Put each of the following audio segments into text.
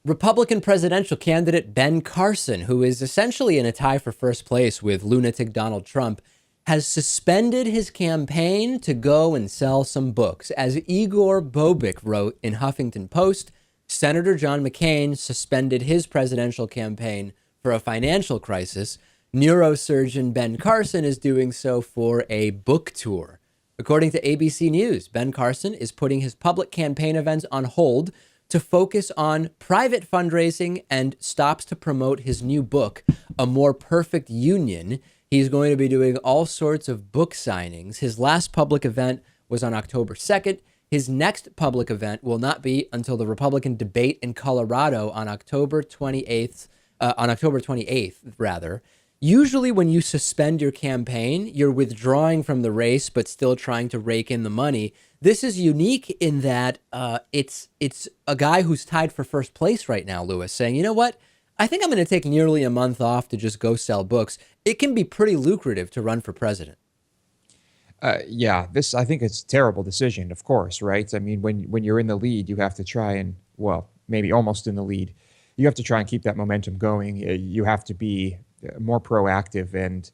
Republican presidential candidate Ben Carson, who is essentially in a tie for first place with lunatic Donald Trump, has suspended his campaign to go and sell some books. As Igor Bobik wrote in Huffington Post, Senator John McCain suspended his presidential campaign for a financial crisis. Neurosurgeon Ben Carson is doing so for a book tour. According to ABC News, Ben Carson is putting his public campaign events on hold to focus on private fundraising and stops to promote his new book, A More Perfect Union. He's going to be doing all sorts of book signings. His last public event was on October 2nd. His next public event will not be until the Republican debate in Colorado on October 28th, rather. Usually when you suspend your campaign, you're withdrawing from the race, but still trying to rake in the money. This is unique in that it's a guy who's tied for first place right now, Lewis, saying, you know what? I think I'm going to take nearly a month off to just go sell books. It can be pretty lucrative to run for president. Yeah, this I think it's a terrible decision, of course, right? I mean, when you're in the lead, you have to try and, well, maybe almost in the lead, you have to try and keep that momentum going. You have to be more proactive, and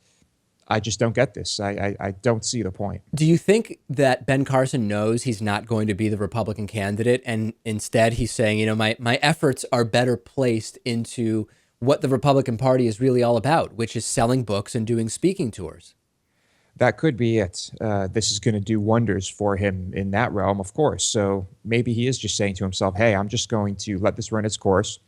I just don't get this. I don't see the point. Do you think that Ben Carson knows he's not going to be the Republican candidate, and instead he's saying, you know, my efforts are better placed into what the Republican Party is really all about, which is selling books and doing speaking tours? That could be it. This is going to do wonders for him in that realm, of course. So maybe he is just saying to himself, hey, I'm just going to let this run its course,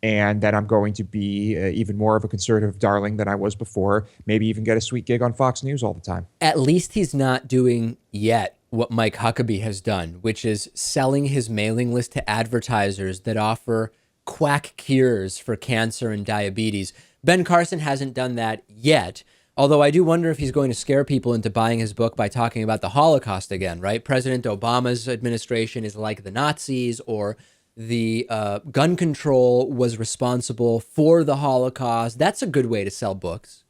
and then I'm going to be even more of a conservative darling than I was before, maybe even get a sweet gig on Fox News all the time. At least he's not doing yet what Mike Huckabee has done, which is selling his mailing list to advertisers that offer quack cures for cancer and diabetes. Ben Carson hasn't done that yet, although I do wonder if he's going to scare people into buying his book by talking about the Holocaust again, right? President Obama's administration is like the Nazis, or the gun control was responsible for the Holocaust. That's a good way to sell books.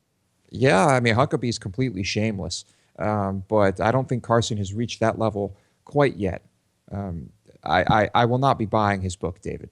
Yeah, I mean, Huckabee's completely shameless, but I don't think Carson has reached that level quite yet. I will not be buying his book, David.